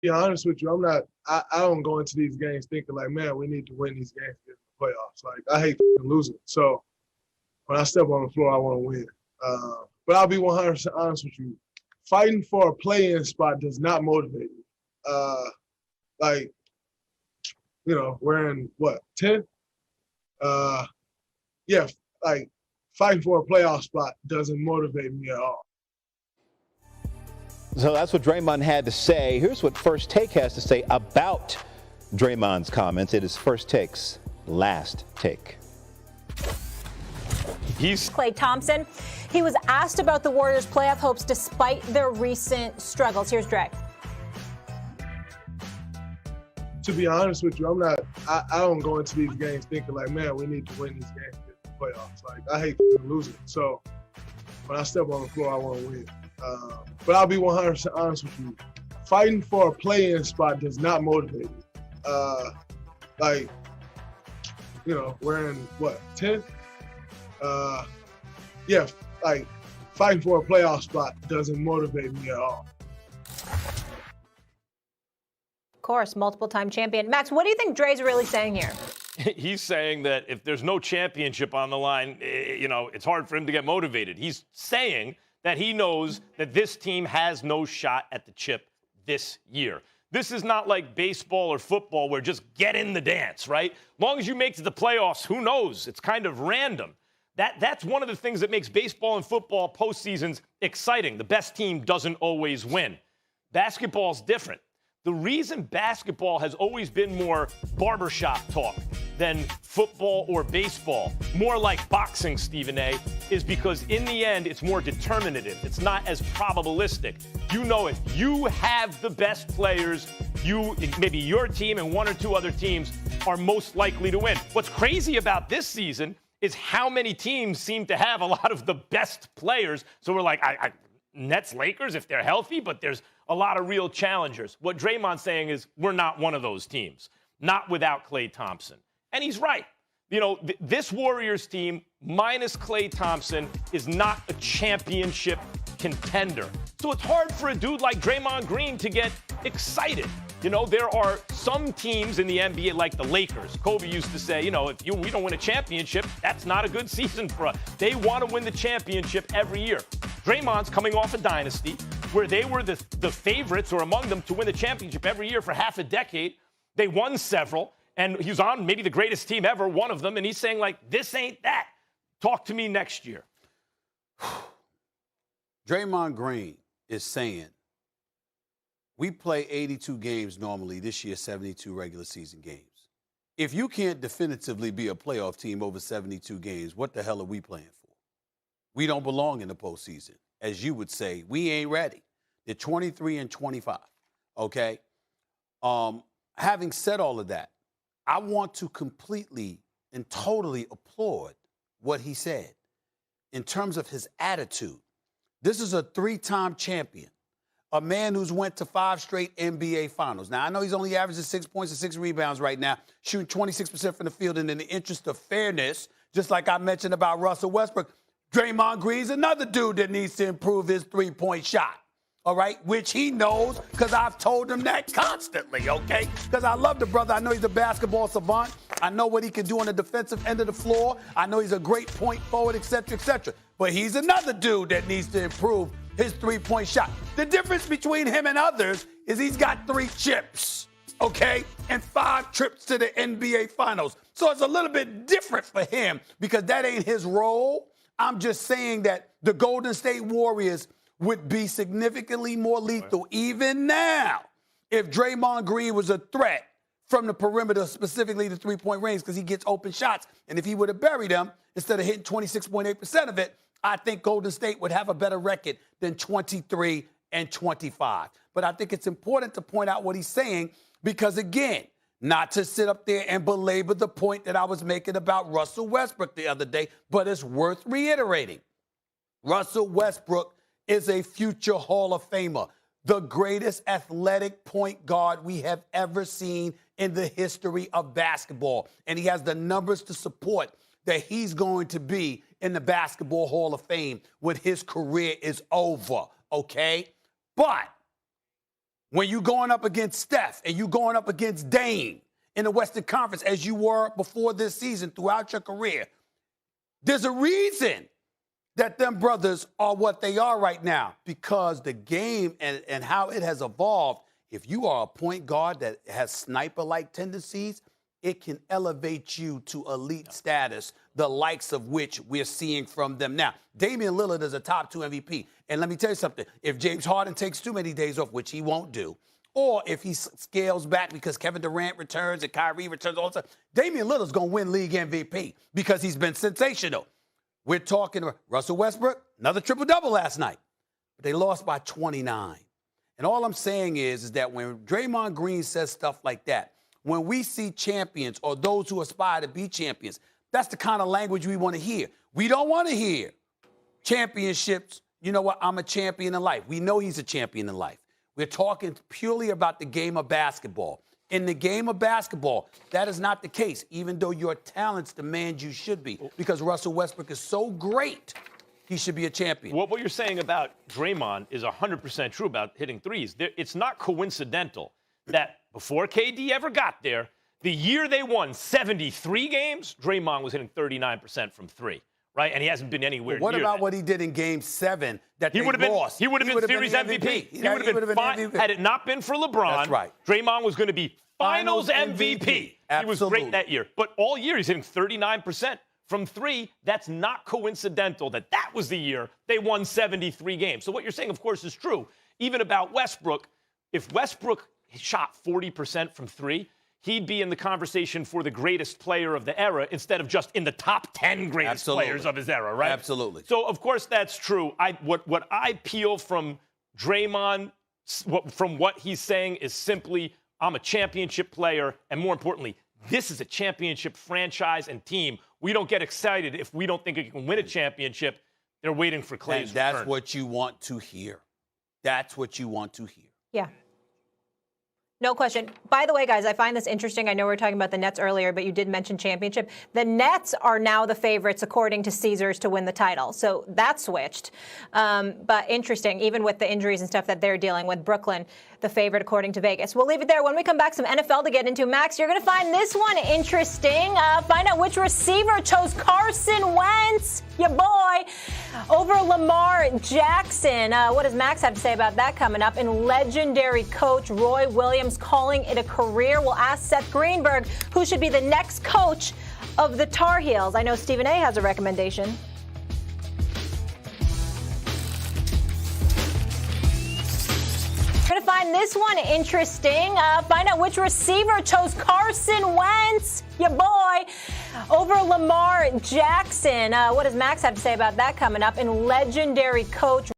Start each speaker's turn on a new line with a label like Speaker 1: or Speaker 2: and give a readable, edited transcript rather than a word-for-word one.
Speaker 1: Be honest with you, I'm not. I don't go into these games thinking like, man, we need to win these games to get in the playoffs. Like I hate losing. So when I step on the floor, I want to win. But I'll be 100% honest with you. Fighting for a play-in spot does not motivate me. Like, we're in what 10? Yeah, like fighting for a playoff spot doesn't motivate me at all.
Speaker 2: So that's what Draymond had to say. Here's what First Take has to say about Draymond's comments. It is First Take's last take.
Speaker 3: He's Klay Thompson. He was asked about the Warriors' playoff hopes despite their recent struggles. Here's Dre.
Speaker 1: To be honest with you, I'm not. I don't go into these games thinking like, man, we need to win these games to get in the playoffs. Like I hate losing. So when I step on the floor, I want to win. But I'll be 100% honest with you. Fighting for a play-in spot does not motivate me. We're in what 10? Yeah, like fighting for a playoff spot doesn't motivate me at all.
Speaker 3: Of course, multiple-time champion. Max, what do you think Dre's really saying here?
Speaker 4: He's saying that if there's no championship on the line, it's hard for him to get motivated. He's saying that he knows that this team has no shot at the chip this year. This is not like baseball or football where just get in the dance, right? Long as you make it to the playoffs, who knows? It's kind of random. That's one of the things that makes baseball and football postseasons exciting. The best team doesn't always win. Basketball's different. The reason basketball has always been more barbershop talk than football or baseball, more like boxing, Stephen A., is because in the end, it's more determinative. It's not as probabilistic. If you have the best players, maybe your team and one or two other teams are most likely to win. What's crazy about this season is how many teams seem to have a lot of the best players. So we're like, Nets, Lakers, if they're healthy, but there's a lot of real challengers. What Draymond's saying is we're not one of those teams, not without Klay Thompson. And he's right. This Warriors team, minus Klay Thompson, is not a championship contender. So it's hard for a dude like Draymond Green to get excited. There are some teams in the NBA like the Lakers. Kobe used to say, we don't win a championship, that's not a good season for us. They want to win the championship every year. Draymond's coming off a dynasty where they were the favorites or among them to win the championship every year for half a decade. They won several, and he was on maybe the greatest team ever, one of them, and he's saying, this ain't that. Talk to me next year.
Speaker 5: Draymond Green is saying, we play 82 games normally, this year 72 regular season games. If you can't definitively be a playoff team over 72 games, what the hell are we playing for? We don't belong in the postseason. As you would say, we ain't ready. They're 23-25, okay? Having said all of that, I want to completely and totally applaud what he said in terms of his attitude. This is a 3-time champion. A man who's went to 5 straight NBA finals. Now, I know he's only averaging 6 points and 6 rebounds right now, shooting 26% from the field. And in the interest of fairness, just like I mentioned about Russell Westbrook, Draymond Green's another dude that needs to improve his 3-point shot. All right, which he knows because I've told him that constantly, okay? Because I love the brother. I know he's a basketball savant. I know what he can do on the defensive end of the floor. I know he's a great point forward, et cetera, et cetera. But he's another dude that needs to improve his 3-point shot. The difference between him and others is he's got 3 chips, okay, and 5 trips to the NBA Finals. So it's a little bit different for him because that ain't his role. I'm just saying that the Golden State Warriors would be significantly more lethal even now if Draymond Green was a threat from the perimeter, specifically the 3-point range, because he gets open shots. And if he would have buried them, instead of hitting 26.8% of it, I think Golden State would have a better record than 23-25. But I think it's important to point out what he's saying because, again, not to sit up there and belabor the point that I was making about Russell Westbrook the other day, but it's worth reiterating. Russell Westbrook is a future Hall of Famer, the greatest athletic point guard we have ever seen in the history of basketball. And he has the numbers to support that he's going to be in the Basketball Hall of Fame when his career is over, okay? But when you're going up against Steph and you're going up against Dame in the Western Conference as you were before this season throughout your career, there's a reason that them brothers are what they are right now, because the game and how it has evolved. If you are a point guard that has sniper-like tendencies, it can elevate you to elite status, the likes of which we're seeing from them now. Damian Lillard is a top 2 MVP. And let me tell you something. If James Harden takes too many days off, which he won't do, or if he scales back because Kevin Durant returns and Kyrie returns all the time, Damian Lillard's going to win league MVP because he's been sensational. We're talking Russell Westbrook, another triple-double last night. But they lost by 29. And all I'm saying is that when Draymond Green says stuff like that, when we see champions or those who aspire to be champions, that's the kind of language we want to hear. We don't want to hear championships. You know what? I'm a champion in life. We know he's a champion in life. We're talking purely about the game of basketball. In the game of basketball, that is not the case, even though your talents demand you should be, because Russell Westbrook is so great, he should be a champion.
Speaker 4: What you're saying about Draymond is 100% true about hitting threes. It's not coincidental that before KD ever got there, the year they won 73 games, Draymond was hitting 39% from three, right? And he hasn't been anywhere near
Speaker 5: What about
Speaker 4: that.
Speaker 5: what he did in Game 7 that
Speaker 4: He
Speaker 5: they
Speaker 4: would have
Speaker 5: lost?
Speaker 4: been. He would have been Series MVP. He would have been fine.
Speaker 5: MVP.
Speaker 4: Had it not been for LeBron,
Speaker 5: That's right.
Speaker 4: Draymond was going to be Finals MVP. He was
Speaker 5: Absolutely.
Speaker 4: great that year. But all year he's hitting 39% from three. That's not coincidental that was the year they won 73 games. So what you're saying, of course, is true. Even about Westbrook, if Westbrook shot 40% from three, he'd be in the conversation for the greatest player of the era instead of just in the top 10 greatest players of his era, right?
Speaker 5: Absolutely.
Speaker 4: So, of course, that's true. What I peel from Draymond, from what he's saying is simply, I'm a championship player, and more importantly, this is a championship franchise and team. We don't get excited if we don't think it can win a championship. They're waiting for Clay's
Speaker 5: return. That's
Speaker 4: return.
Speaker 5: what you want to hear. That's what you want to hear.
Speaker 3: Yeah. No question. By the way, guys, I find this interesting. I know we were talking about the Nets earlier, but you did mention championship. The Nets are now the favorites, according to Caesars, to win the title. So that switched. But interesting, even with the injuries and stuff that they're dealing with, Brooklyn, the favorite, according to Vegas. We'll leave it there. When we come back, some NFL to get into. Max, you're going to find this one interesting. Find out which receiver chose Carson Wentz, your boy, over Lamar Jackson. What does Max have to say about that coming up? And legendary coach Roy Williams calling it a career. We'll ask Seth Greenberg who should be the next coach of the Tar Heels. I know Stephen A. has a recommendation. We're going to find this one interesting. Find out which receiver chose Carson Wentz, your boy, over Lamar Jackson. What does Max have to say about that coming up? And legendary coach